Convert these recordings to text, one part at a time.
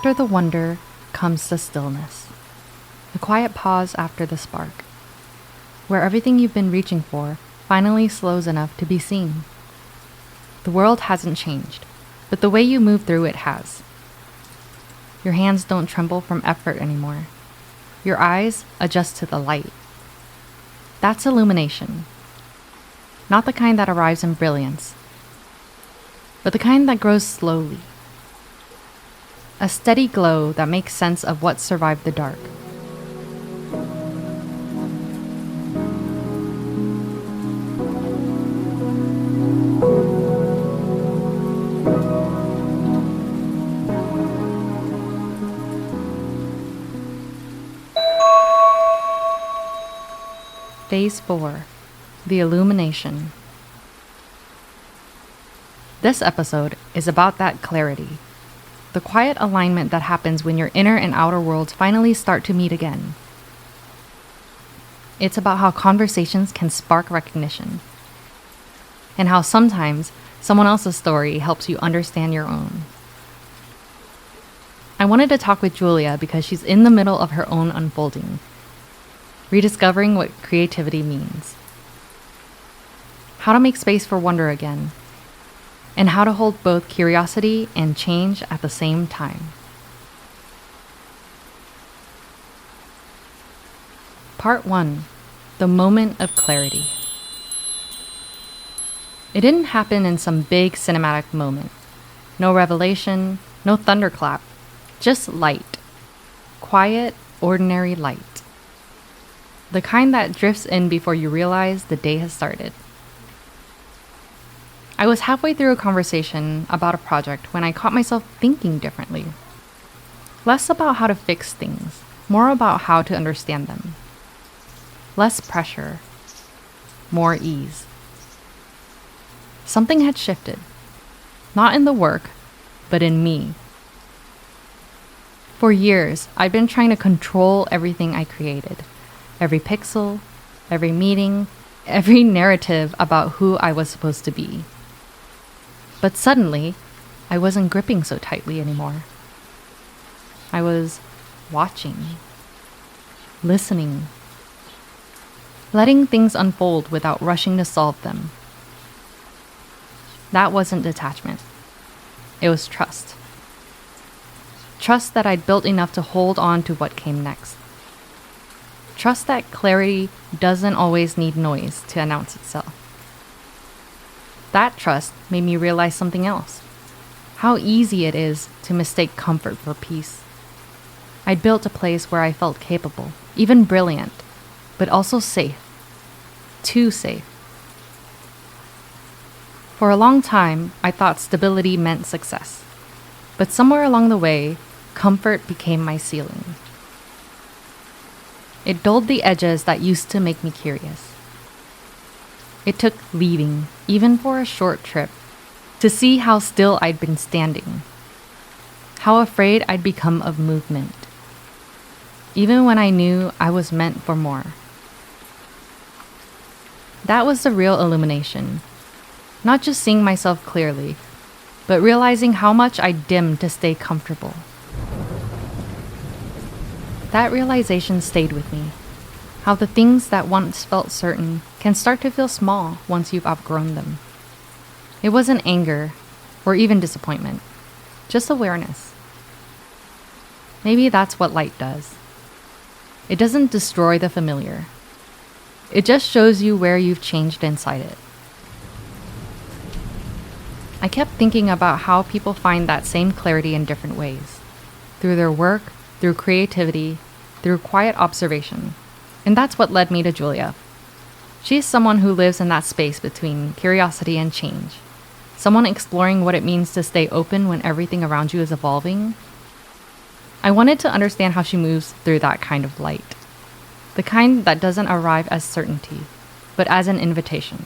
After the wonder comes the stillness, the quiet pause after the spark, where everything you've been reaching for finally slows enough to be seen. The world hasn't changed, but the way you move through it has. Your hands don't tremble from effort anymore. Your eyes adjust to the light. That's illumination. Not the kind that arrives in brilliance, but the kind that grows slowly. A steady glow that makes sense of what survived the dark. Phase 4, the illumination. This episode is about that clarity, the quiet alignment that happens when your inner and outer worlds finally start to meet again. It's about how conversations can spark recognition, and how sometimes someone else's story helps you understand your own. I wanted to talk with Julia because she's in the middle of her own unfolding, rediscovering what creativity means, how to make space for wonder again, and how to hold both curiosity and change at the same time. Part 1. The moment of clarity. It didn't happen in some big cinematic moment. No revelation, no thunderclap, just light. Quiet, ordinary light. The kind that drifts in before you realize the day has started. I was halfway through a conversation about a project when I caught myself thinking differently. Less about how to fix things, more about how to understand them. Less pressure, more ease. Something had shifted. Not in the work, but in me. For years, I'd been trying to control everything I created. Every pixel, every meeting, every narrative about who I was supposed to be. But suddenly, I wasn't gripping so tightly anymore. I was watching, listening, letting things unfold without rushing to solve them. That wasn't detachment. It was trust. Trust that I'd built enough to hold on to what came next. Trust that clarity doesn't always need noise to announce itself. That trust made me realize something else. How easy it is to mistake comfort for peace. I'd built a place where I felt capable, even brilliant, but also safe. Too safe. For a long time, I thought stability meant success. But somewhere along the way, comfort became my ceiling. It dulled the edges that used to make me curious. It took leaving, even for a short trip, to see how still I'd been standing. How afraid I'd become of movement. Even when I knew I was meant for more. That was the real illumination. Not just seeing myself clearly, but realizing how much I dimmed to stay comfortable. That realization stayed with me. How the things that once felt certain can start to feel small once you've outgrown them. It wasn't anger or even disappointment, just awareness. Maybe that's what light does. It doesn't destroy the familiar. It just shows you where you've changed inside it. I kept thinking about how people find that same clarity in different ways. Through their work, through creativity, through quiet observation. And that's what led me to Julia. She is someone who lives in that space between curiosity and change. Someone exploring what it means to stay open when everything around you is evolving. I wanted to understand how she moves through that kind of light. The kind that doesn't arrive as certainty, but as an invitation.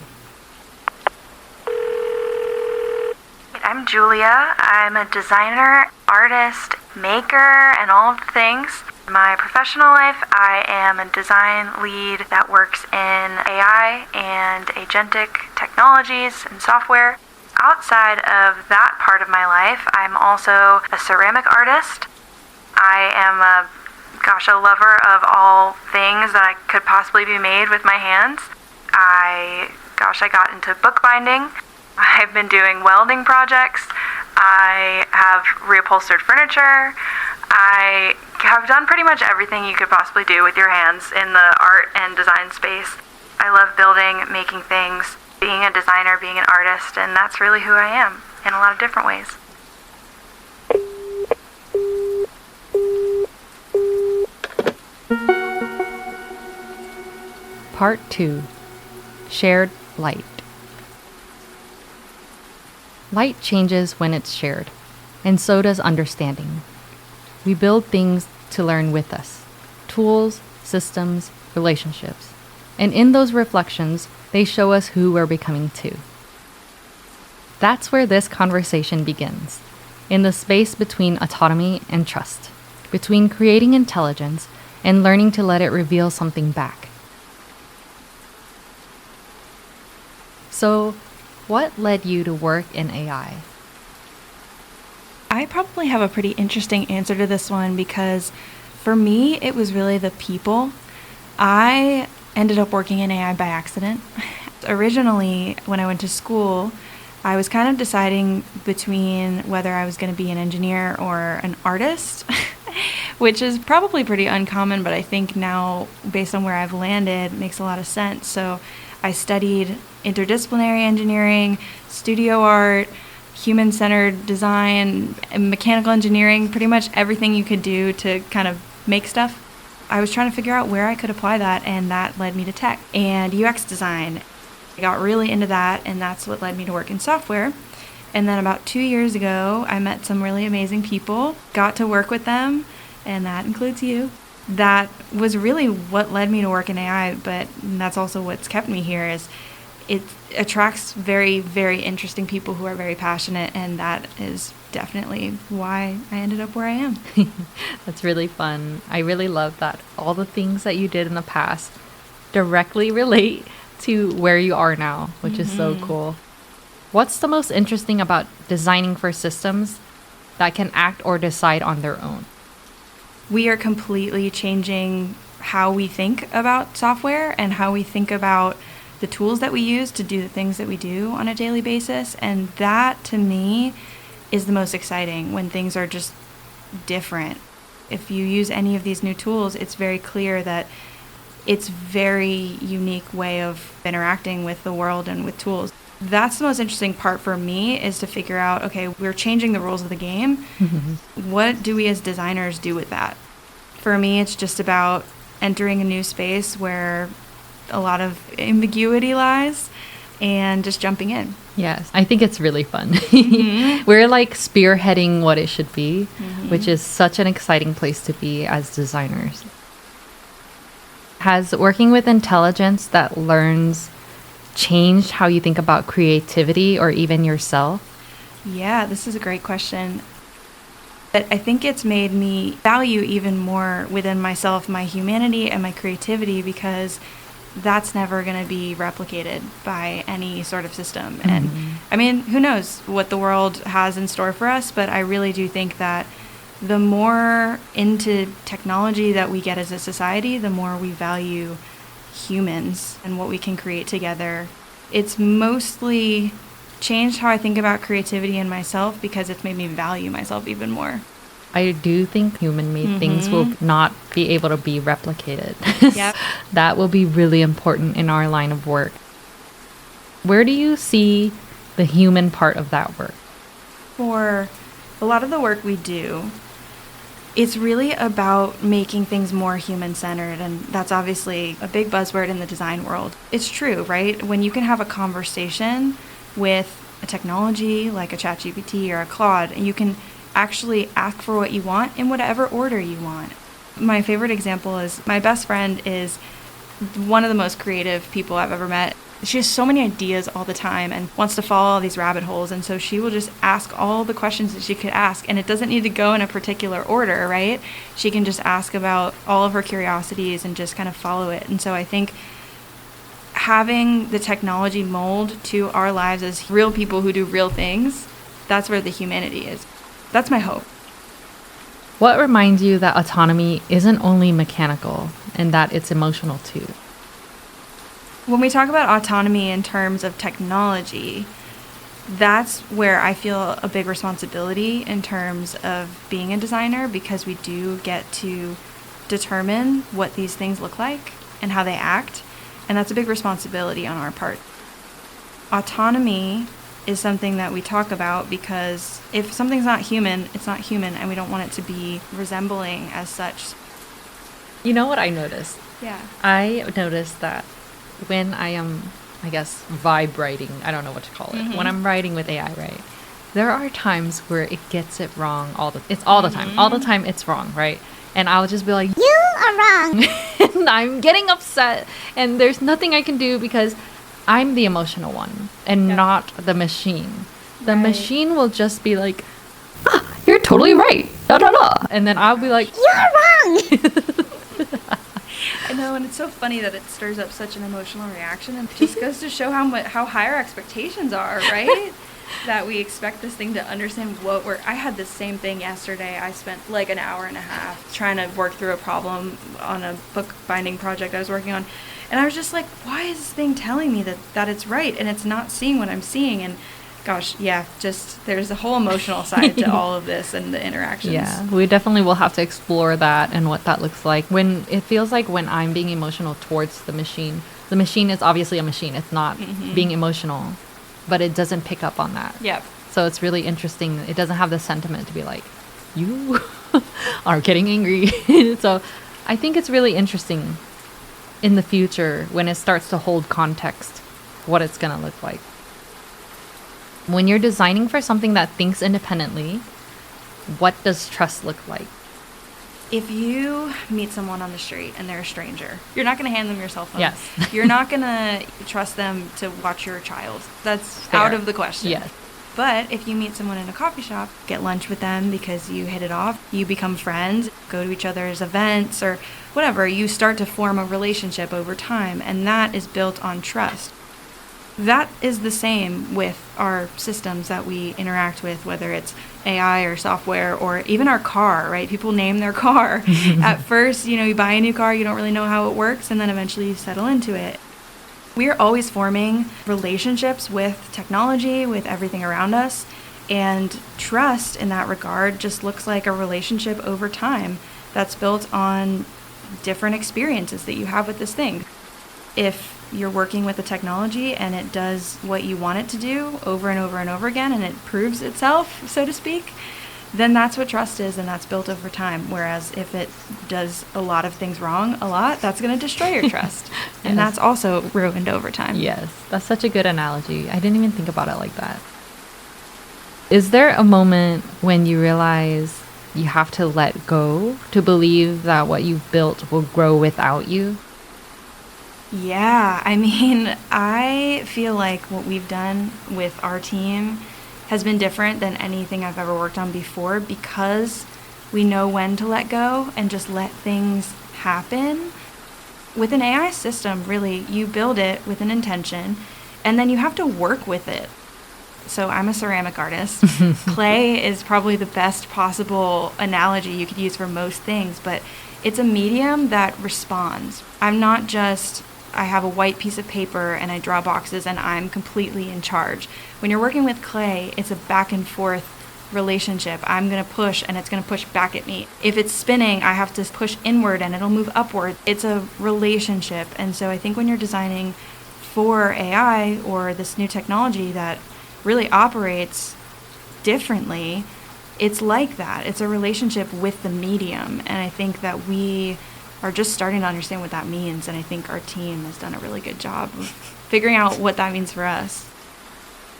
I'm Julia. I'm a designer, artist, maker, and all of the things. In my professional life, I am a design lead that works in AI and agentic technologies and software. Outside of that part of my life, I'm also a ceramic artist. I am a lover of all things that could possibly be made with my hands. I got into bookbinding. I've been doing welding projects. I have reupholstered furniture. I have done pretty much everything you could possibly do with your hands in the art and design space. I love building, making things, being a designer, being an artist, and that's really who I am in a lot of different ways. Part 2. Shared light. Light changes when it's shared, and so does understanding. We build things to learn with us: tools, systems, relationships. And in those reflections, they show us who we're becoming too. That's where this conversation begins, in the space between autonomy and trust, between creating intelligence and learning to let it reveal something back. So, what led you to work in AI? I probably have a pretty interesting answer to this one because for me, it was really the people. I ended up working in AI by accident. Originally, when I went to school, I was kind of deciding between whether I was going to be an engineer or an artist, which is probably pretty uncommon, but I think now, based on where I've landed, it makes a lot of sense. So I studied interdisciplinary engineering, studio art, human-centered design, mechanical engineering, pretty much everything you could do to kind of make stuff. I was trying to figure out where I could apply that, and that led me to tech and UX design. I got really into that, and that's what led me to work in software. And then about 2 years ago, I met some really amazing people, got to work with them, and that includes you. That was really what led me to work in AI, but that's also what's kept me here. Is it attracts very, very interesting people who are very passionate, and that is definitely why I ended up where I am. That's really fun. I really love that all the things that you did in the past directly relate to where you are now, which is so cool. What's the most interesting about designing for systems that can act or decide on their own? We are completely changing how we think about software and how we think about the tools that we use to do the things that we do on a daily basis. And that, to me, is the most exciting, when things are just different. If you use any of these new tools, it's very clear that it's very unique way of interacting with the world and with tools. That's the most interesting part for me, is to figure out, okay, we're changing the rules of the game. What do we as designers do with that? For me, it's just about entering a new space where a lot of ambiguity lies and just jumping in. Yes, I think it's really fun. We're like spearheading what it should be, which is such an exciting place to be as designers. Has working with intelligence that learns changed how you think about creativity or even yourself? Yeah, this is a great question. But I think it's made me value even more within myself my humanity and my creativity, because that's never going to be replicated by any sort of system. And I mean, who knows what the world has in store for us, but I really do think that the more into technology that we get as a society, the more we value humans and what we can create together. It's mostly changed how I think about creativity in myself, because it's made me value myself even more. I do think human-made things will not be able to be replicated. Yep. That will be really important in our line of work. Where do you see the human part of that work? For a lot of the work we do, it's really about making things more human-centered, and that's obviously a big buzzword in the design world. It's true, right? When you can have a conversation with a technology like a ChatGPT or a Claude, and you can actually ask for what you want in whatever order you want. My favorite example is my best friend is one of the most creative people I've ever met. She has so many ideas all the time and wants to follow all these rabbit holes, and so she will just ask all the questions that she could ask, and it doesn't need to go in a particular order, right? She can just ask about all of her curiosities and just kind of follow it. And so I think having the technology mold to our lives as real people who do real things, that's where the humanity is. That's my hope. What reminds you that autonomy isn't only mechanical and that it's emotional too? When we talk about autonomy in terms of technology, that's where I feel a big responsibility in terms of being a designer, because we do get to determine what these things look like and how they act, and that's a big responsibility on our part. Autonomy is something that we talk about because if something's not human, it's not human, and we don't want it to be resembling as such. You know what I noticed? Yeah. I noticed that when I am, I guess, vibrating, I don't know what to call it, when I'm writing with AI, right? There are times where it gets it wrong it's all the time. All the time it's wrong, right? And I'll just be like, you are wrong. And I'm getting upset, and there's nothing I can do because I'm the emotional one and not the machine. The machine will just be like, you're totally right. Da, da, da. And then I'll be like, you're wrong. I know, and it's so funny that it stirs up such an emotional reaction, and it just goes to show how high our expectations are, right? That we expect this thing to understand I had the same thing yesterday. I spent like an hour and a half trying to work through a problem on a book binding project I was working on. And I was just like, why is this thing telling me that it's right and it's not seeing what I'm seeing? And gosh, yeah, just there's a whole emotional side to all of this and the interactions. Yeah, we definitely will have to explore that and what that looks like. When it feels like when I'm being emotional towards the machine is obviously a machine. It's not being emotional, but it doesn't pick up on that. Yep. So it's really interesting. It doesn't have the sentiment to be like, you are getting angry. So I think it's really interesting in the future when it starts to hold context, what it's going to look like. When you're designing for something that thinks independently, what does trust look like? If you meet someone on the street and they're a stranger, you're not going to hand them your cell phone. Yes. You're not going to trust them to watch your child. That's Fair. out of the question. Yes. But if you meet someone in a coffee shop, get lunch with them because you hit it off, you become friends, go to each other's events or whatever, you start to form a relationship over time, and that is built on trust. That is the same with our systems that we interact with, whether it's AI or software or even our car, right? People name their car. At first, you buy a new car, you don't really know how it works, and then eventually you settle into it. We are always forming relationships with technology, with everything around us, and trust in that regard just looks like a relationship over time that's built on different experiences that you have with this thing. If you're working with the technology and it does what you want it to do over and over and over again and it proves itself, so to speak, then that's what trust is, and that's built over time. Whereas if it does a lot of things wrong a lot, that's going to destroy your trust. And that's also ruined over time. Yes, that's such a good analogy. I didn't even think about it like that. Is there a moment when you realize you have to let go to believe that what you've built will grow without you? Yeah, I mean, I feel like what we've done with our team has been different than anything I've ever worked on before because we know when to let go and just let things happen. With an AI system, really, you build it with an intention and then you have to work with it. So I'm a ceramic artist. Clay is probably the best possible analogy you could use for most things, but it's a medium that responds. I'm not just I have a white piece of paper and I draw boxes and I'm completely in charge. When you're working with clay, it's a back and forth relationship. I'm going to push and it's going to push back at me. If it's spinning, I have to push inward and it'll move upward. It's a relationship. And so I think when you're designing for AI or this new technology that really operates differently, it's like that. It's a relationship with the medium. And I think that we are just starting to understand what that means, and I think our team has done a really good job of figuring out what that means for us.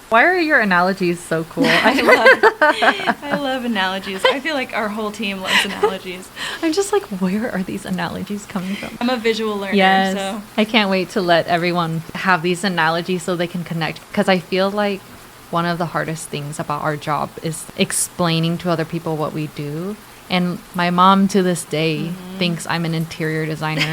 Why are your analogies so cool? I love analogies. I feel like our whole team loves analogies. I'm just like, where are these analogies coming from? I'm a visual learner, yes, so I can't wait to let everyone have these analogies so they can connect, because I feel like one of the hardest things about our job is explaining to other people what we do. And my mom to this day thinks I'm an interior designer.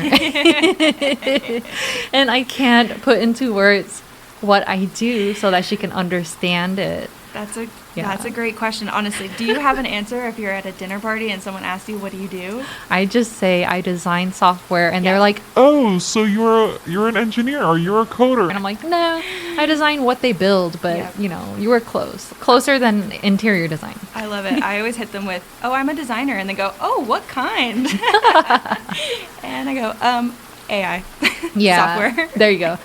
And I can't put into words what I do so that she can understand it. That's a Yeah. that's a great question, honestly. Do you have an answer if you're at a dinner party and someone asks you, what do you do? I just say I design software, and Yeah. they're like, Oh, so you're an engineer or you're a coder? and I'm like, no, I design what they build, but Yep. you were closer than interior design. I love it. I always hit them with, oh, I'm a designer. And they go, oh, what kind? And I go, AI. Yeah, Software. there you go.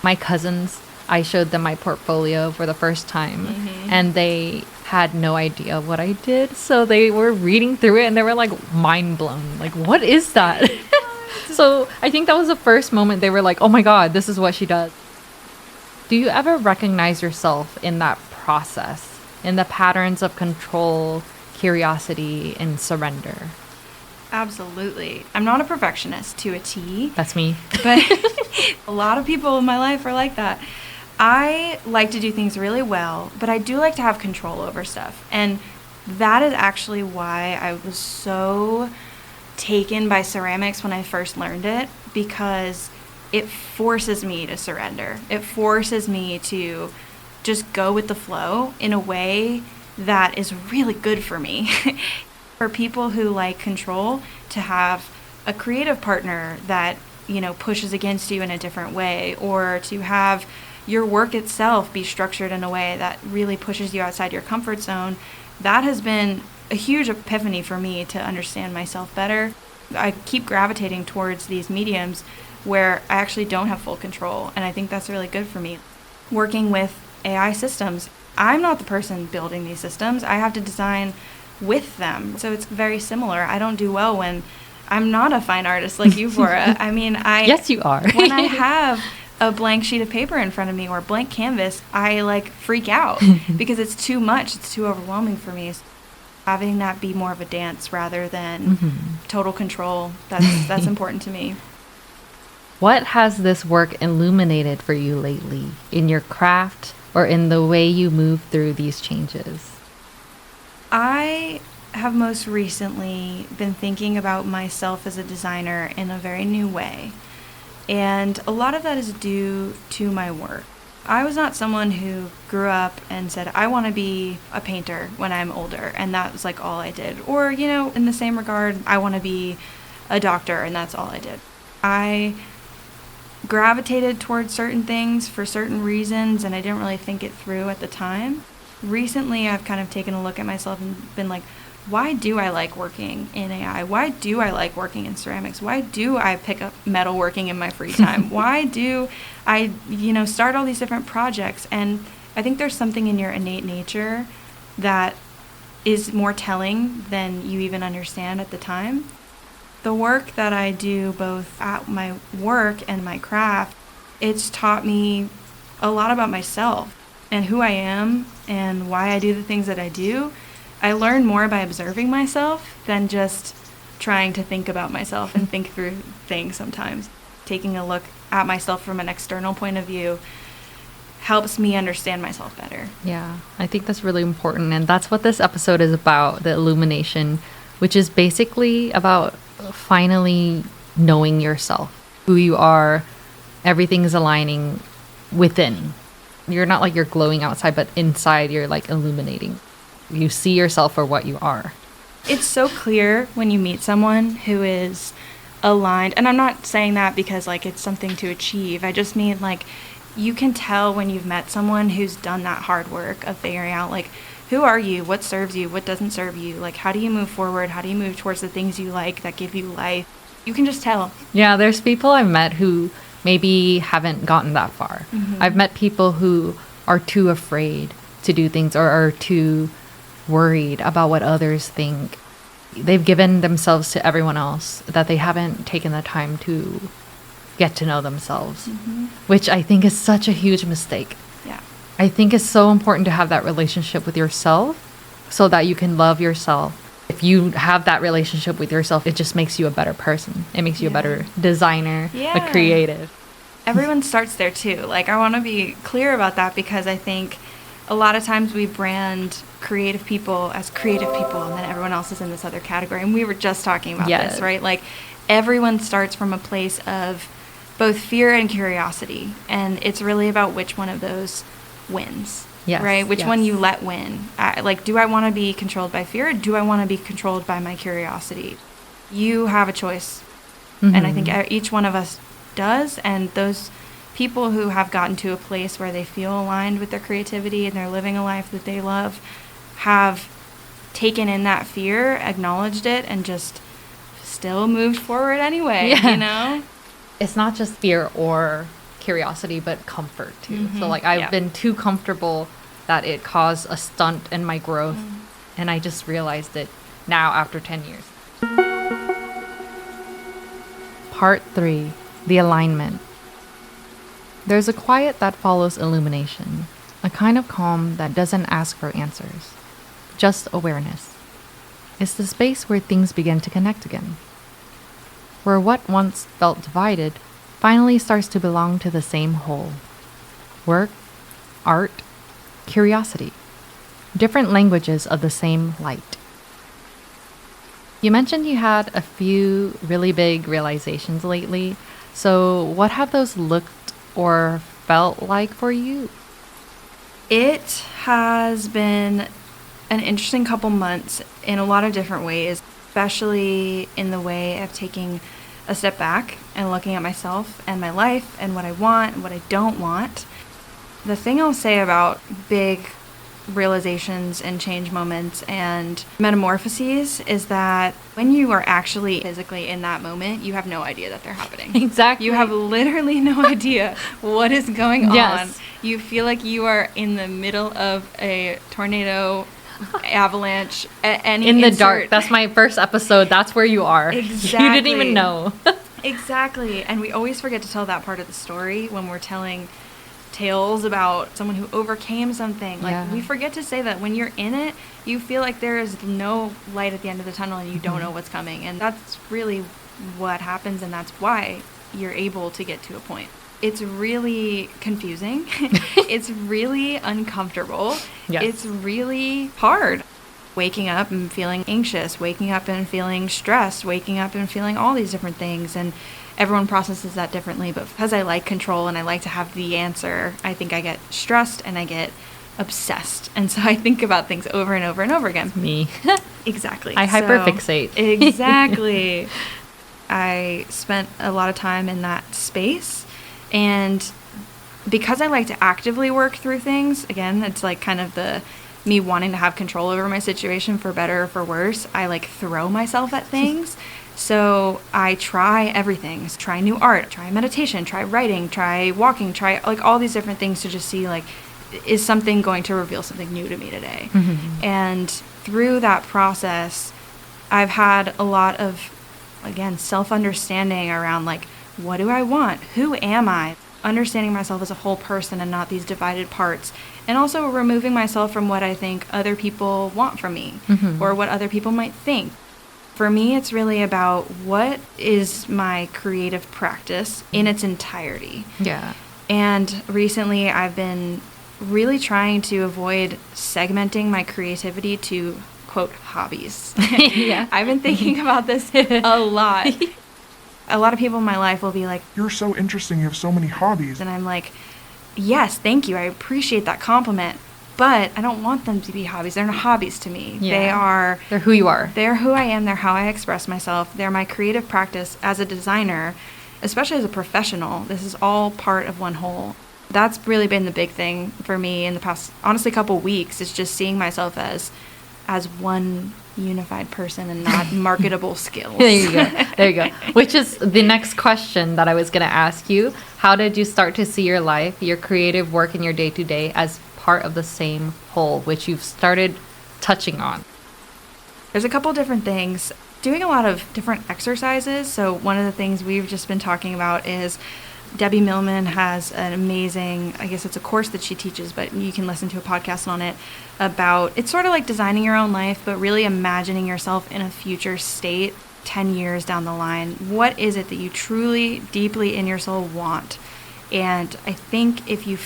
My cousins, I showed them my portfolio for the first time, and they had no idea what I did. So they were reading through it, and they were like mind blown. Like, what is that? So I think that was the first moment they were like, oh my God, this is what she does. Do you ever recognize yourself in that process, in the patterns of control, curiosity, and surrender? Absolutely. I'm not a perfectionist to a T, That's me. but a lot of people in my life are like that. I like to do things really well, but I do like to have control over stuff. And that is actually why I was so taken by ceramics when I first learned it, because it forces me to surrender. It forces me to just go with the flow in a way that is really good for me. For people who like control, to have a creative partner that, pushes against you in a different way, or to have your work itself be structured in a way that really pushes you outside your comfort zone, that has been a huge epiphany for me to understand myself better. I keep gravitating towards these mediums where I actually don't have full control, and I think that's really good for me. Working with AI systems, I'm not the person building these systems. I have to design with them. So it's very similar. I don't do well when I'm not a fine artist like you, Flora. I mean, Yes, you are. When I have a blank sheet of paper in front of me or a blank canvas, I freak out because it's too much. It's too overwhelming for me. Having that be more of a dance rather than total control, that's important to me. What has this work illuminated for you lately in your craft or in the way you move through these changes? I have most recently been thinking about myself as a designer in a very new way. And a lot of that is due to my work. I was not someone who grew up and said, I want to be a painter when I'm older, and that was all I did. Or, in the same regard, I want to be a doctor, and that's all I did. I gravitated towards certain things for certain reasons, and I didn't really think it through at the time. Recently, I've kind of taken a look at myself and been like, why do I like working in AI? Why do I like working in ceramics? Why do I pick up metalworking in my free time? Why do I, start all these different projects? And I think there's something in your innate nature that is more telling than you even understand at the time. The work that I do both at my work and my craft, it's taught me a lot about myself and who I am and why I do the things that I do. I learn more by observing myself than just trying to think about myself and think through things sometimes. Taking a look at myself from an external point of view helps me understand myself better. Yeah, I think that's really important. And that's what this episode is about, the illumination, which is basically about finally knowing yourself, who you are. Everything is aligning within. You're not you're glowing outside, but inside you're illuminating. You see yourself for what you are. It's so clear when you meet someone who is aligned. And I'm not saying that because it's something to achieve. I just mean you can tell when you've met someone who's done that hard work of figuring out who are you, what serves you, what doesn't serve you, how do you move forward, how do you move towards the things you like that give you life. You can just tell. Yeah, there's people I've met who maybe haven't gotten that far. I've met people who are too afraid to do things or are too worried about what others think. They've given themselves to everyone else, that they haven't taken the time to get to know themselves, which I think is such a huge mistake. Yeah. I think it's so important to have that relationship with yourself so that you can love yourself. If you have that relationship with yourself, it just makes you a better person. It makes you a better designer, a creative. Everyone starts there too. I want to be clear about that because I think a lot of times we brand creative people as creative people and then everyone else is in this other category. And we were just talking about this, right? Everyone starts from a place of both fear and curiosity. And it's really about which one of those wins. Yes, Right? Which yes. one you let win. Like, do I want to be controlled by fear? Or do I want to be controlled by my curiosity? You have a choice. And I think each one of us does. And those people who have gotten to a place where they feel aligned with their creativity and they're living a life that they love have taken in that fear, acknowledged it, and just still moved forward anyway, Yeah. you know? It's not just fear or curiosity, but comfort too. So like I've Yeah. been too comfortable that it caused a stunt in my growth. And I just realized it now after 10 years. Part 3, the alignment. There's a quiet that follows illumination, a kind of calm that doesn't ask for answers, just awareness. It's the space where things begin to connect again, where what once felt divided finally starts to belong to the same whole. Work, art, curiosity, different languages of the same light. You mentioned you had a few really big realizations lately, so what have those looked or felt like for you? It has been an interesting couple months in a lot of different ways, especially in the way of taking a step back and looking at myself and my life and what I want and what I don't want. The thing I'll say about big realizations and change moments and metamorphoses is that when you are actually physically in that moment, you have no idea that they're happening. Exactly. You have literally no idea what is going Yes. on. You feel like you are in the middle of a tornado, avalanche, any In the insert. dark. That's my first episode. That's where you are. You didn't even Exactly. know. Exactly. And we always forget to tell that part of the story when we're telling tales about someone who overcame something. Like, Yeah. we forget to say that when you're in it, you feel like there is no light at the end of the tunnel and you don't know what's coming. And that's really what happens, and that's why you're able to get to a point. It's really confusing. It's really uncomfortable. Yes. It's really hard. Waking up and feeling anxious, waking up and feeling stressed, waking up and feeling all these different things. And everyone processes that differently. But because I like control and I like to have the answer, I think I get stressed and I get obsessed. And so I think about things over and over and over again. Me. Exactly. I hyperfixate. Exactly. I spent a lot of time in that space. And because I like to actively work through things, again, it's like kind of the me wanting to have control over my situation for better or for worse. I like throw myself at things. So I try everything. Try new art, try meditation, try writing, try walking, try like all these different things to just see like, is something going to reveal something new to me today? And through that process, I've had a lot of, again, self-understanding around like, what do I want? Who am I? Understanding myself as a whole person and not these divided parts. And also removing myself from what I think other people want from me or what other people might think. For me, it's really about what is my creative practice in its entirety. Yeah. And recently I've been really trying to avoid segmenting my creativity to, quote, hobbies. Yeah. I've been thinking about this a lot. A lot of people in my life will be like, You're so interesting. You have so many hobbies. and I'm like, yes, thank you. I appreciate that compliment. But I don't want them to be hobbies. They're not hobbies to me. Yeah. They're who you are. They're who I am. They're how I express myself. They're my creative practice as a designer, especially as a professional. This is all part of one whole. That's really been the big thing for me in the past, honestly, couple weeks. Is just seeing myself as one unified person and not marketable skills. There you go. There you go. Which is the next question that I was going to ask you. How did you start to see your life, your creative work, and your day-to-day as part of the same whole, which you've started touching on? There's a couple different things. Doing a lot of different exercises. So one of the things we've just been talking about is Debbie Millman has an amazing, I guess it's a course that she teaches, but you can listen to a podcast on it about, it's sort of like designing your own life, but really imagining yourself in a future state 10 years down the line. What is it that you truly, deeply in your soul want? And I think if you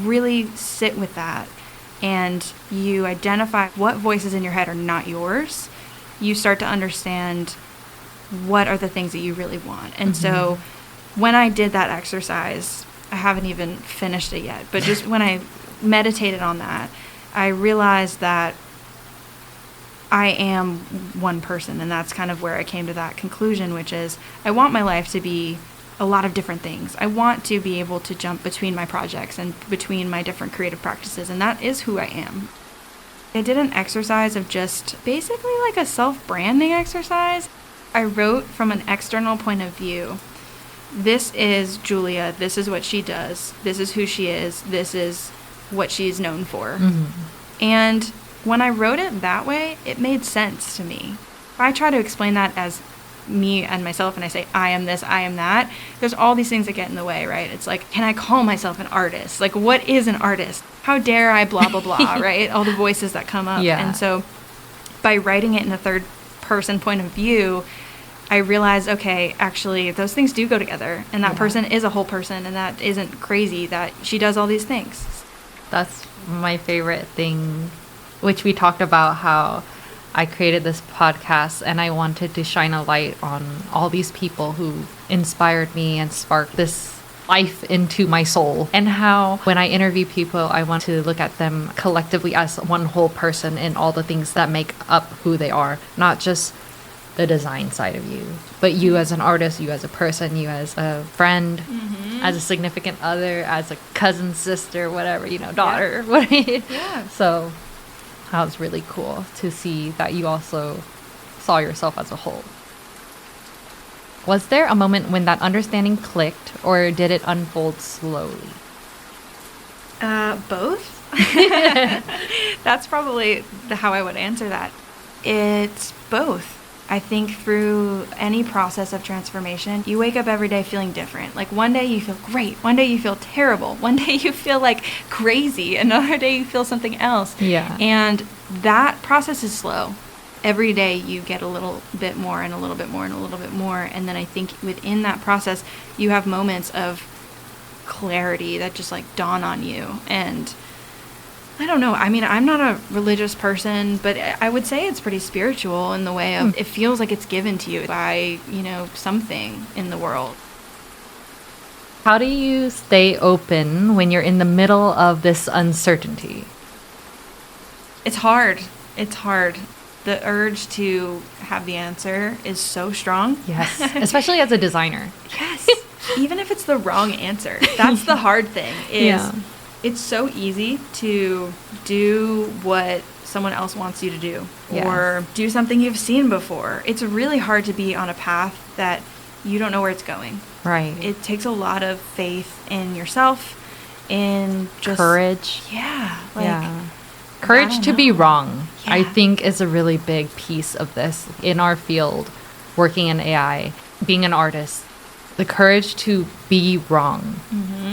really sit with that and you identify what voices in your head are not yours, you start to understand what are the things that you really want. And so when I did that exercise, I haven't even finished it yet, but just when I meditated on that, I realized that I am one person, and that's kind of where I came to that conclusion, which is I want my life to be a lot of different things. I want to be able to jump between my projects and between my different creative practices, and that is who I am. I did an exercise of just basically like a self-branding exercise. I wrote from an external point of view. This is Julia. This is what she does. This is who she is. This is what she's known for. Mm-hmm. And when I wrote it that way, it made sense to me. If I try to explain that as me and myself and I say, I am this, I am that, there's all these things that get in the way, right? It's like, can I call myself an artist? Like, what is an artist? How dare I blah, blah, blah, right? All the voices that come up. Yeah. And so by writing it in a third person point of view, I realized, okay, actually, those things do go together. And that person is a whole person, and that isn't crazy that she does all these things. That's my favorite thing, which we talked about how I created this podcast and I wanted to shine a light on all these people who inspired me and sparked this life into my soul. And how when I interview people, I want to look at them collectively as one whole person and all the things that make up who they are, not just the design side of you, but you as an artist, you as a person, you as a friend, as a significant other, as a cousin, sister, whatever, daughter. Yeah. So that was really cool to see that you also saw yourself as a whole. Was there a moment when that understanding clicked, or did it unfold slowly? Both. That's probably how I would answer that. It's both. I think through any process of transformation, you wake up every day feeling different. Like one day you feel great, one day you feel terrible, one day you feel like crazy, another day you feel something else. Yeah. And that process is slow. Every day you get a little bit more and a little bit more and a little bit more. And then I think within that process, you have moments of clarity that just like dawn on you. And I don't know. I mean, I'm not a religious person, but I would say it's pretty spiritual in the way of it feels like it's given to you by, something in the world. How do you stay open when you're in the middle of this uncertainty? It's hard. It's hard. The urge to have the answer is so strong. Yes, especially as a designer. Yes. Even if it's the wrong answer. That's the hard thing is it's so easy to do what someone else wants you to do or do something you've seen before. It's really hard to be on a path that you don't know where it's going. Right. It takes a lot of faith in yourself, in just courage. Yeah. Courage to be wrong, Yeah. I think, is a really big piece of this in our field, working in AI, being an artist. The courage to be wrong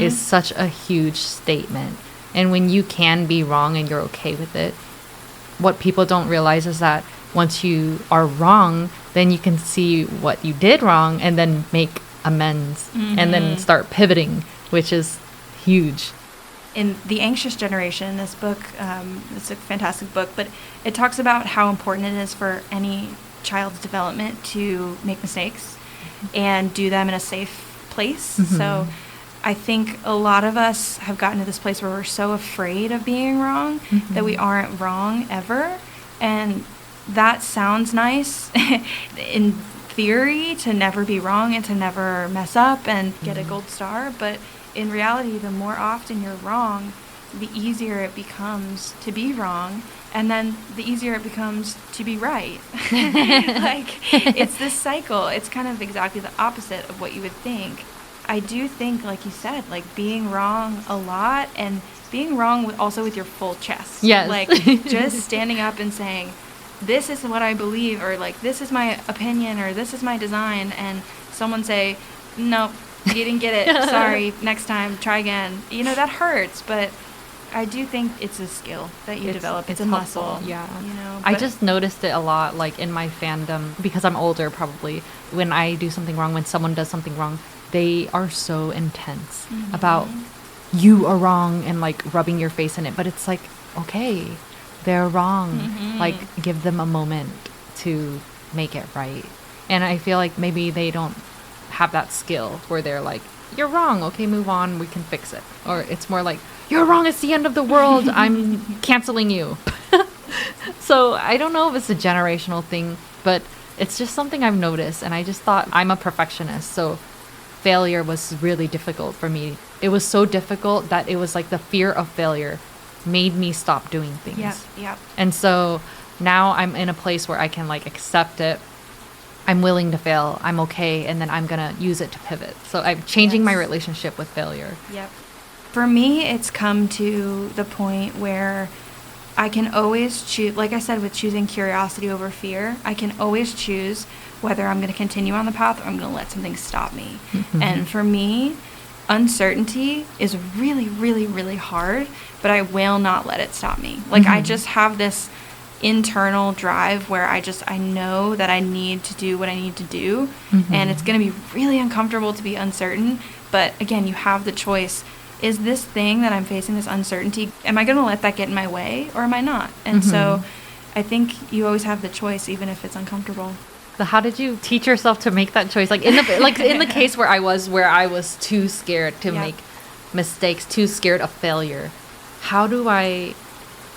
is such a huge statement. And when you can be wrong and you're okay with it, what people don't realize is that once you are wrong, then you can see what you did wrong and then make amends and then start pivoting, which is huge. In The Anxious Generation, this book, it's a fantastic book, but it talks about how important it is for any child's development to make mistakes and do them in a safe place. So I think a lot of us have gotten to this place where we're so afraid of being wrong that we aren't wrong ever. And that sounds nice in theory, to never be wrong and to never mess up and get a gold star. But in reality, the more often you're wrong, the easier it becomes to be wrong. And then the easier it becomes to be right. It's this cycle. It's kind of exactly the opposite of what you would think. I do think, like you said, being wrong a lot and being wrong also with your full chest. Yes. Just standing up and saying, this is what I believe, or this is my opinion, or this is my design, and someone say, nope, you didn't get it. Sorry, next time, try again. That hurts, but I do think it's a skill that you develop. It's a helpful, muscle. Yeah. I just noticed it a lot, in my fandom, because I'm older probably. When I do something wrong, when someone does something wrong, they are so intense about you are wrong and rubbing your face in it. But it's okay, they're wrong. Give them a moment to make it right. And I feel like maybe they don't have that skill where they're you're wrong. Okay, move on. We can fix it. Or it's more you're wrong, it's the end of the world, I'm canceling you. So I don't know if it's a generational thing, but it's just something I've noticed. And I just thought, I'm a perfectionist, so failure was really difficult for me. It was so difficult that it was like the fear of failure made me stop doing things. Yep. And so now I'm in a place where I can like accept it. I'm willing to fail. I'm okay. And then I'm going to use it to pivot. So I'm changing my relationship with failure. Yep. For me, it's come to the point where I can always choose, like I said, with choosing curiosity over fear, I can always choose whether I'm going to continue on the path or I'm going to let something stop me. And for me, uncertainty is really, really, really hard, but I will not let it stop me. Like I just have this internal drive where I know that I need to do what I need to do, and it's going to be really uncomfortable to be uncertain. But again, you have the choice. Is this thing that I'm facing, this uncertainty, am I going to let that get in my way or am I not? And so I think you always have the choice, even if it's uncomfortable. So how did you teach yourself to make that choice? Like in the case where I was too scared to make mistakes, too scared of failure. How do I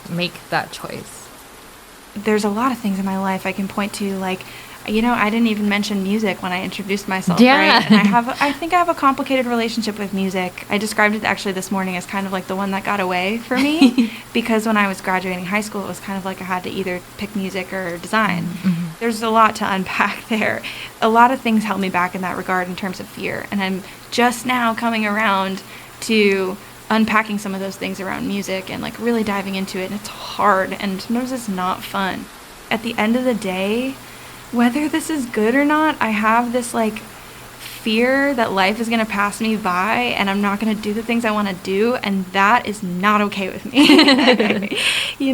make that choice? There's a lot of things in my life I can point to, like, I didn't even mention music when I introduced myself, right? And I think I have a complicated relationship with music. I described it actually this morning as kind of like the one that got away for me because when I was graduating high school, it was kind of like I had to either pick music or design. There's a lot to unpack there. A lot of things held me back in that regard in terms of fear. And I'm just now coming around to unpacking some of those things around music and like really diving into it. And it's hard and sometimes it's not fun. At the end of the day, whether this is good or not, I have this like fear that life is going to pass me by and I'm not going to do the things I want to do, and that is not okay with me.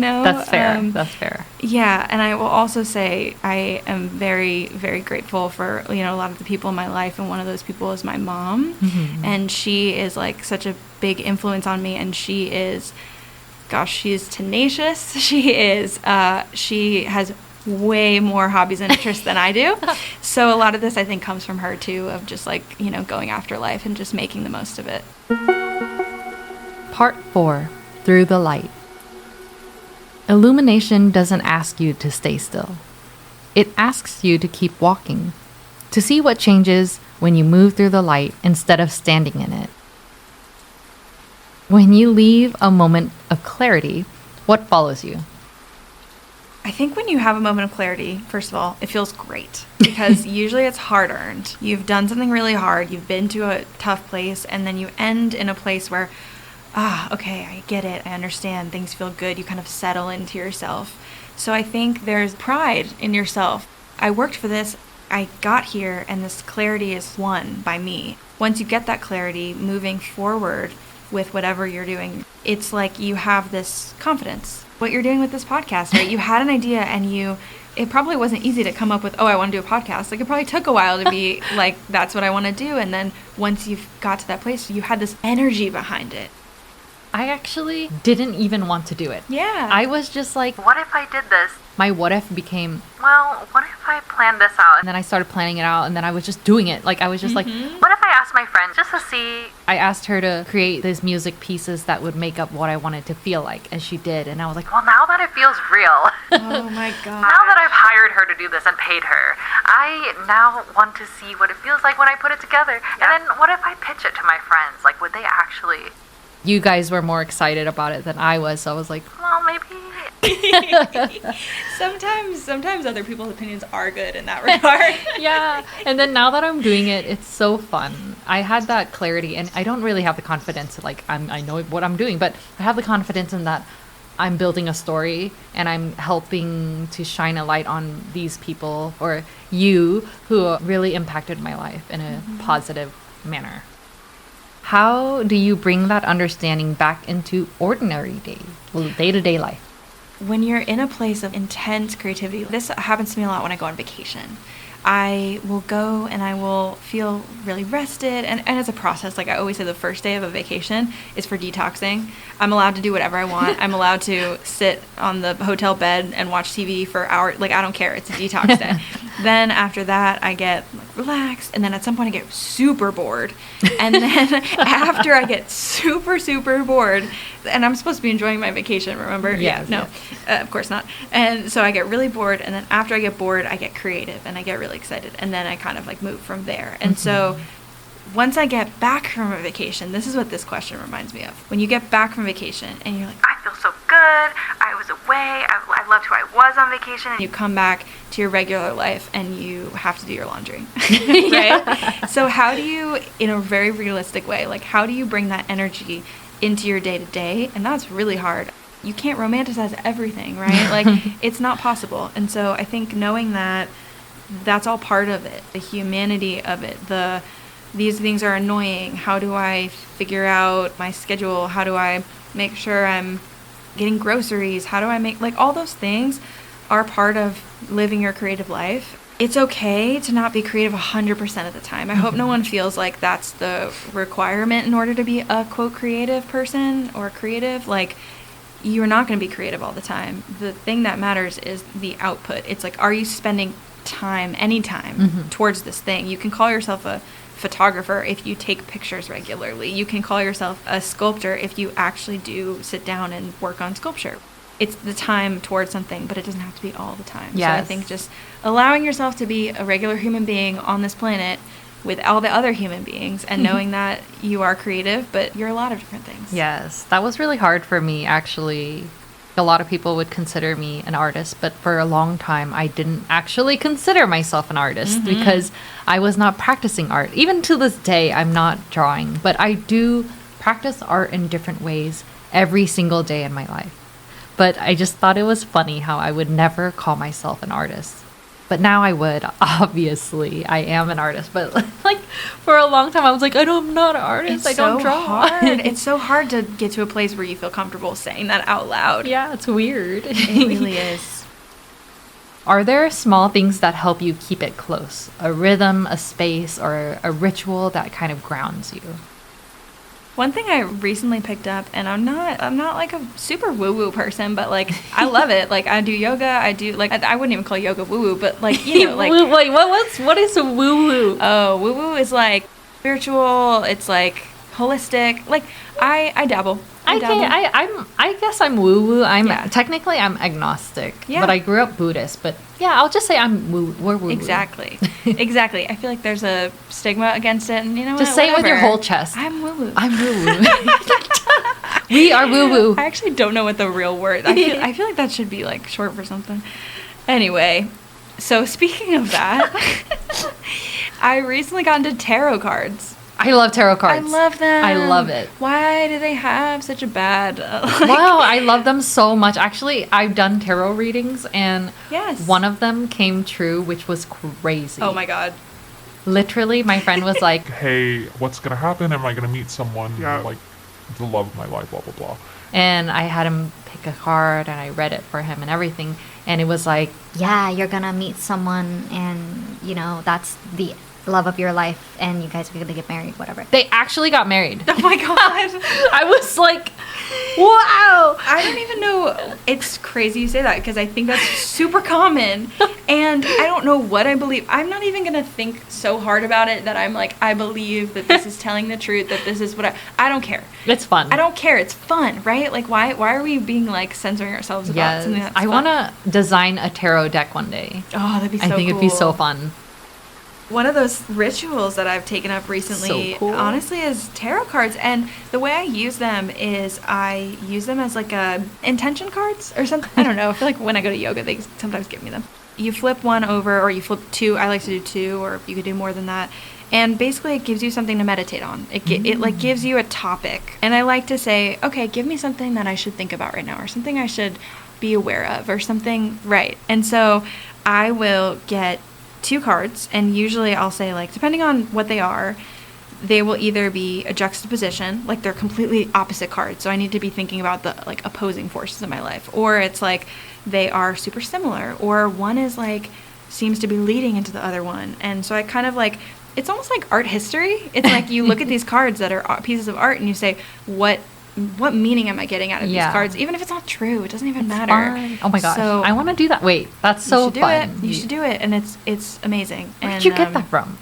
That's fair. That's fair. Yeah, and I will also say I am very, very grateful for, a lot of the people in my life, and one of those people is my mom. And she is like such a big influence on me, and she is tenacious. She has way more hobbies and interests than I do. So a lot of this I think comes from her too, of just like, going after life and just making the most of it. Part 4, Through the Light. Illumination doesn't ask you to stay still. It asks you to keep walking, to see what changes when you move through the light instead of standing in it. When you leave a moment of clarity, what follows you? I think when you have a moment of clarity, first of all, it feels great because usually it's hard-earned. You've done something really hard, you've been to a tough place, and then you end in a place where, okay, I get it, I understand, things feel good, you kind of settle into yourself. So I think there's pride in yourself. I worked for this, I got here, and this clarity is won by me. Once you get that clarity, moving forward with whatever you're doing, it's like you have this confidence. What you're doing with this podcast, right? You had an idea and it probably wasn't easy to come up with, I want to do a podcast. Like it probably took a while to be like, that's what I want to do. And then once you've got to that place, you had this energy behind it. I actually didn't even want to do it. Yeah. I was just like, What if I did this? My what if became, Well, what if I planned this out? and then I started planning it out, and then I was just doing it. Like I was just like, What if I asked my friend just to see? I asked her to create these music pieces that would make up what I wanted to feel like, and she did. And I was like, Well, now that it feels real, Oh my God. now that I've hired her to do this and paid her, I now want to see what it feels like when I put it together. And then what if I pitch it to my friends? Like, would they actually? you guys were more excited about it than I was. So I was like, Well, maybe. Sometimes other people's opinions are good in that regard. yeah. And then now that I'm doing it, it's so fun. I had that clarity, and I don't really have the confidence, like I know what I'm doing, but I have the confidence in that I'm building a story and I'm helping to shine a light on these people, or you, who really impacted my life in a positive manner. How do you bring that understanding back into ordinary day-to-day life? When you're in a place of intense creativity, this happens to me a lot when I go on vacation. I will go and I will feel really rested. And it's a process. Like I always say, the first day of a vacation is for detoxing. I'm allowed to do whatever I want. I'm allowed to sit on the hotel bed and watch TV for hours. Like I don't care. It's a detox day. Then after that, I get like relaxed. And then at some point I get super bored. And then after I get super, super bored, and I'm supposed to be enjoying my vacation, remember? Yes, No, of course not. And so I get really bored. And then after I get bored, I get creative and I get really excited. And then I kind of like move from there. And so once I get back from a vacation, this is what this question reminds me of. When you get back from vacation and you're like, I feel so good. I was away. I loved who I was on vacation. you come back to your regular life and you have to do your laundry, right? So how do you, in a very realistic way, like how do you bring that energy into your day-to-day? And that's really hard. You can't romanticize everything, right? Like it's not possible. And so I think knowing that that's all part of it, the humanity of it, these things are annoying. How do I figure out my schedule? How do I make sure I'm getting groceries? How do I make, like, all those things are part of living your creative life. It's okay to not be creative 100% of the time. I hope no one feels like that's the requirement in order to be a quote creative person or creative. Like, you're not going to be creative all the time. The thing that matters is the output. It's like, are you spending time, any time, towards this thing? You can call yourself a photographer if you take pictures regularly. You can call yourself a sculptor if you actually do sit down and work on sculpture. It's the time towards something, but it doesn't have to be all the time. Yes. So I think just allowing yourself to be a regular human being on this planet with all the other human beings and knowing that you are creative, but you're a lot of different things. Yes, that was really hard for me, actually. A lot of people would consider me an artist, but for a long time, I didn't actually consider myself an artist because I was not practicing art. Even to this day, I'm not drawing, but I do practice art in different ways every single day in my life. But I just thought it was funny how I would never call myself an artist. But now I would, obviously. I am an artist. But like for a long time, I was like, I'm not an artist. I don't draw. Hard. It's so hard to get to a place where you feel comfortable saying that out loud. Yeah, it's weird. It really is. Are there small things that help you keep it close? A rhythm, a space, or a ritual that kind of grounds you? One thing I recently picked up, and I'm not like a super woo-woo person, but like I love it. Like I do yoga, I wouldn't even call yoga woo-woo, but like, you know, like wait, what is a woo-woo? Oh, woo-woo is like spiritual, it's like holistic. Like I dabble. I guess I'm woo-woo. Technically I'm agnostic, but I grew up Buddhist. But yeah, I'll just say we're woo-woo. Exactly. Exactly. I feel like there's a stigma against it, and you know just what? say it with your whole chest. I'm woo-woo. I'm woo-woo. We are woo-woo. I actually don't know what the real word. I feel like that should be like short for something. Anyway, so speaking of that, I recently got into tarot cards. I love tarot cards. I love them. I love it. Why do they have such a bad... Wow, I love them so much. Actually, I've done tarot readings, and one of them came true, which was crazy. Oh my God. Literally, my friend was like, hey, what's going to happen? Am I going to meet someone, like, the love of my life, blah, blah, blah. And I had him pick a card, and I read it for him and everything. And it was like, yeah, you're going to meet someone, and, that's the love of your life, and you guys are going to get married, whatever. They actually got married. Oh my God. I was like, wow. I don't even know. It's crazy you say that because I think that's super common. And I don't know what I believe. I'm not even going to think so hard about it that I'm like, I believe that this is telling the truth, that this is what I don't care. It's fun. I don't care. It's fun, right? Like, why are we being like censoring ourselves about something that's I want to design a tarot deck one day. Oh, that'd be so cool. I think it'd be so fun. One of those rituals that I've taken up recently, honestly, is tarot cards. And the way I use them is I use them as like intention cards or something. I don't know. I feel like when I go to yoga, they sometimes give me them. You flip one over or you flip two. I like to do two, or you could do more than that. And basically it gives you something to meditate on. It like gives you a topic. And I like to say, okay, give me something that I should think about right now, or something I should be aware of, or something, right? And so I will get 2 cards, and usually I'll say, like, depending on what they are, they will either be a juxtaposition, like they're completely opposite cards, so I need to be thinking about the like opposing forces in my life, or it's like they are super similar, or one is like seems to be leading into the other one. And so I kind of like, it's almost like art history. It's like you look at these cards that are pieces of art and you say, what what meaning am I getting out of these Yeah. cards? Even if it's not true, it doesn't even matter. Fun. Oh my gosh. So I want to do that. Wait, that's so you should do fun. it. You should do it, and it's amazing. Where and, did you get that from?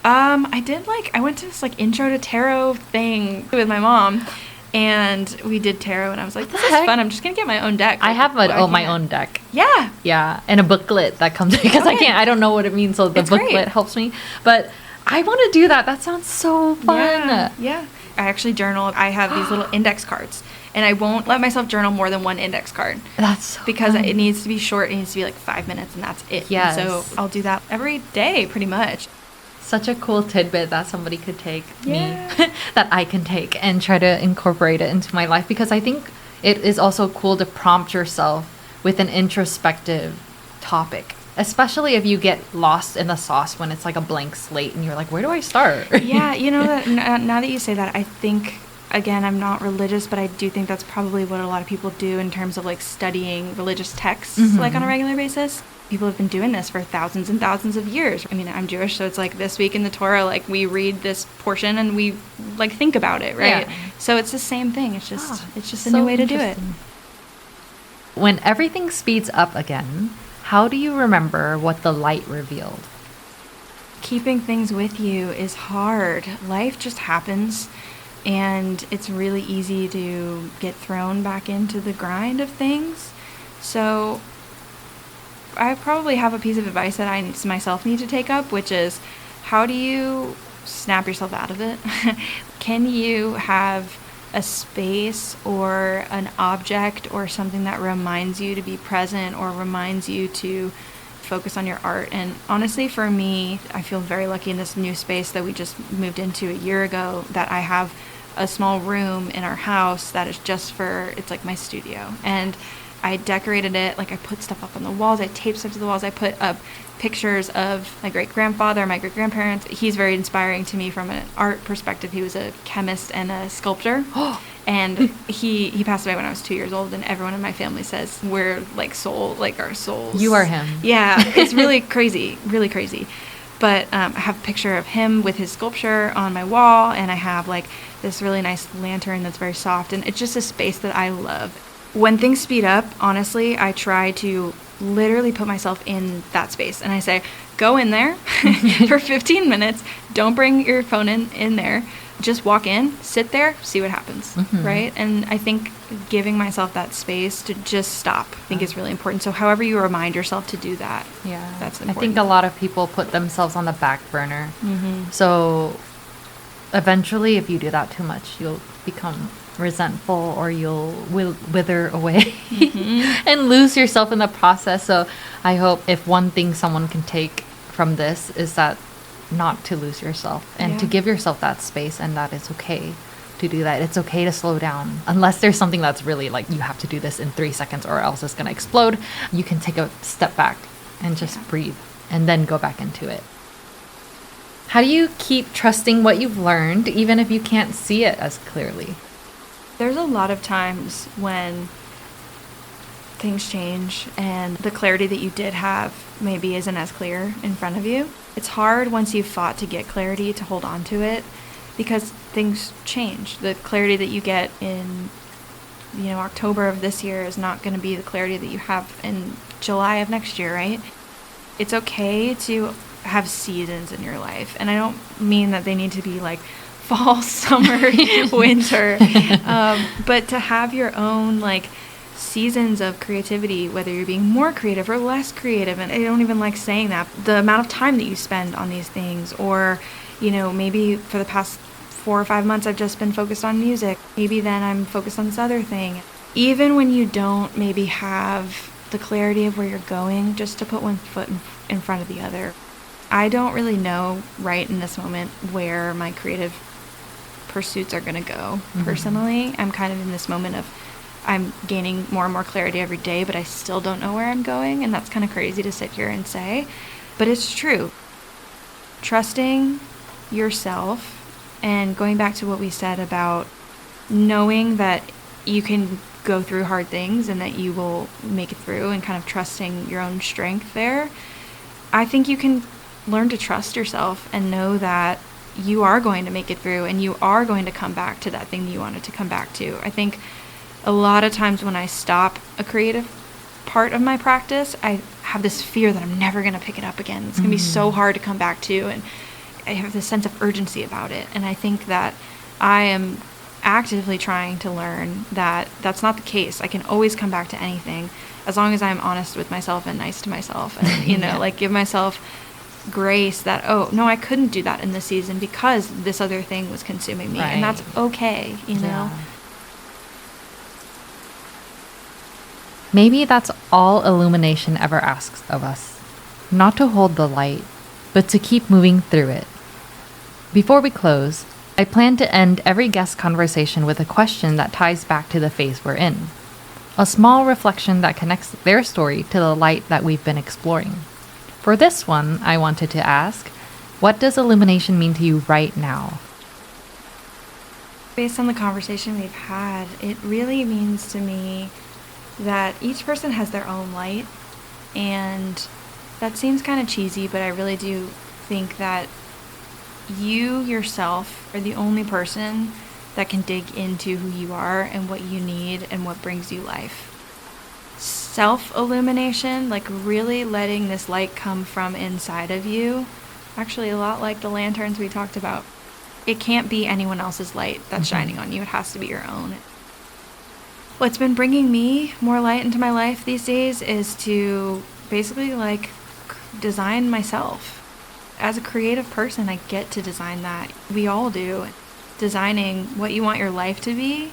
I went to this like intro to tarot thing with my mom, and we did tarot, and I was like, this is heck? fun. I'm just gonna get my own deck. I have Like, my own deck. Yeah. Yeah, and a booklet that comes because Okay. I don't know what it means, so the It's booklet great. helps me. But I want to do that. That sounds so fun. Yeah. I actually journal. I have these little index cards, and I won't let myself journal more than one index card That's so because fun. it needs to be short. It needs to be like 5 minutes, and that's it. Yes. And so I'll do that every day, pretty much. Such a cool tidbit that somebody could take Yeah. me that I can take and try to incorporate it into my life, because I think it is also cool to prompt yourself with an introspective topic, especially if you get lost in the sauce when it's like a blank slate and you're like, where do I start? Yeah, that now that you say that, I think, again, I'm not religious, but I do think that's probably what a lot of people do in terms of like studying religious texts, like on a regular basis. People have been doing this for thousands and thousands of years. I mean, I'm Jewish, so it's like this week in the Torah, like we read this portion and we like think about it, right? Yeah. So it's the same thing. It's just a So new way to do it. interesting. When everything speeds up again, how do you remember what the light revealed? Keeping things with you is hard. Life just happens, and it's really easy to get thrown back into the grind of things. So I probably have a piece of advice that I myself need to take up, which is, how do you snap yourself out of it? Can you have a space or an object or something that reminds you to be present or reminds you to focus on your art? And honestly, for me, I feel very lucky in this new space that we just moved into a year ago, that I have a small room in our house that is just for, it's like my studio. And I decorated it, like I put stuff up on the walls, I taped stuff to the walls, I put up pictures of my great-grandfather, my great-grandparents. He's very inspiring to me from an art perspective. He was a chemist and a sculptor. And he passed away when I was 2 years old, and everyone in my family says we're like our souls. You are him. Yeah, it's really crazy, really crazy. But I have a picture of him with his sculpture on my wall, and I have like this really nice lantern that's very soft, and it's just a space that I love. When things speed up, honestly, I try to literally put myself in that space, and I say, go in there for 15 minutes. Don't bring your phone in there. Just walk in, sit there, see what happens, right? And I think giving myself that space to just stop, I think is really important. So however you remind yourself to do that, that's important. I think a lot of people put themselves on the back burner. So eventually, if you do that too much, you'll become resentful, or you'll wither away and lose yourself in the process. So I hope if one thing someone can take from this is that not to lose yourself, and to give yourself that space, and that it's okay to do that. It's okay to slow down, unless there's something that's really like you have to do this in 3 seconds or else it's going to explode. You can take a step back and just breathe and then go back into it. How do you keep trusting what you've learned even if you can't see it as clearly? There's a lot of times when things change and the clarity that you did have maybe isn't as clear in front of you. It's hard once you've fought to get clarity to hold on to it, because things change. The clarity that you get in October of this year is not going to be the clarity that you have in July of next year, right? It's okay to have seasons in your life, and I don't mean that they need to be like fall, summer, winter, but to have your own like seasons of creativity, whether you're being more creative or less creative. And I don't even like saying that. The amount of time that you spend on these things, or maybe for the past 4 or 5 months I've just been focused on music, maybe then I'm focused on this other thing. Even when you don't maybe have the clarity of where you're going, just to put one foot in front of the other. I don't really know right in this moment where my creative pursuits are going to go. Personally, I'm kind of in this moment of I'm gaining more and more clarity every day, but I still don't know where I'm going, and that's kind of crazy to sit here and say, but it's true. Trusting yourself, and going back to what we said about knowing that you can go through hard things and that you will make it through, and kind of trusting your own strength there. I think you can learn to trust yourself and know that you are going to make it through, and you are going to come back to that thing that you wanted to come back to. I think a lot of times when I stop a creative part of my practice, I have this fear that I'm never going to pick it up again. It's going to be so hard to come back to, and I have this sense of urgency about it. And I think that I am actively trying to learn that that's not the case. I can always come back to anything as long as I'm honest with myself and nice to myself, and like give myself grace that, oh no, I couldn't do that in this season because this other thing was consuming me, and that's okay, know. Maybe that's all Illumination ever asks of us. Not to hold the light, but to keep moving through it. Before we close, I plan to end every guest conversation with a question that ties back to the phase we're in. A small reflection that connects their story to the light that we've been exploring. For this one, I wanted to ask, what does Illumination mean to you right now? Based on the conversation we've had, it really means to me that each person has their own light, and that seems kind of cheesy, but I really do think that you yourself are the only person that can dig into who you are and what you need and what brings you life. Self-illumination, like really letting this light come from inside of you, actually a lot like the lanterns we talked about. It can't be anyone else's light that's shining on you. It has to be your own. What's been bringing me more light into my life these days is to basically like design myself. As a creative person, I get to design that. We all do. Designing what you want your life to be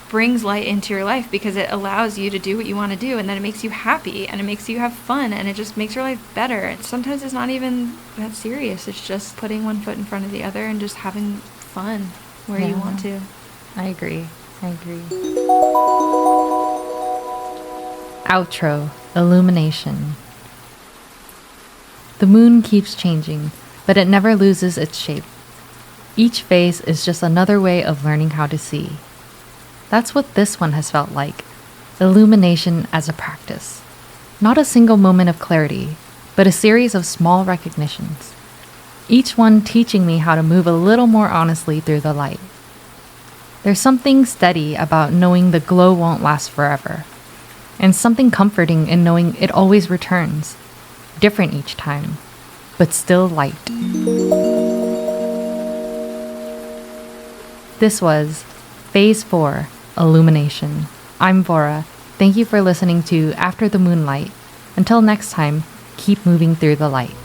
brings light into your life because it allows you to do what you want to do, and then it makes you happy and it makes you have fun, and it just makes your life better. And sometimes it's not even that serious. It's just putting one foot in front of the other and just having fun where you want to. I agree. Outro, Illumination. The moon keeps changing, but it never loses its shape. Each phase is just another way of learning how to see. That's what this one has felt like. Illumination as a practice. Not a single moment of clarity, but a series of small recognitions. Each one teaching me how to move a little more honestly through the light. There's something steady about knowing the glow won't last forever, and something comforting in knowing it always returns, different each time, but still light. This was Phase 4, Illumination. I'm Vora. Thank you for listening to After the Moonlight. Until next time, keep moving through the light.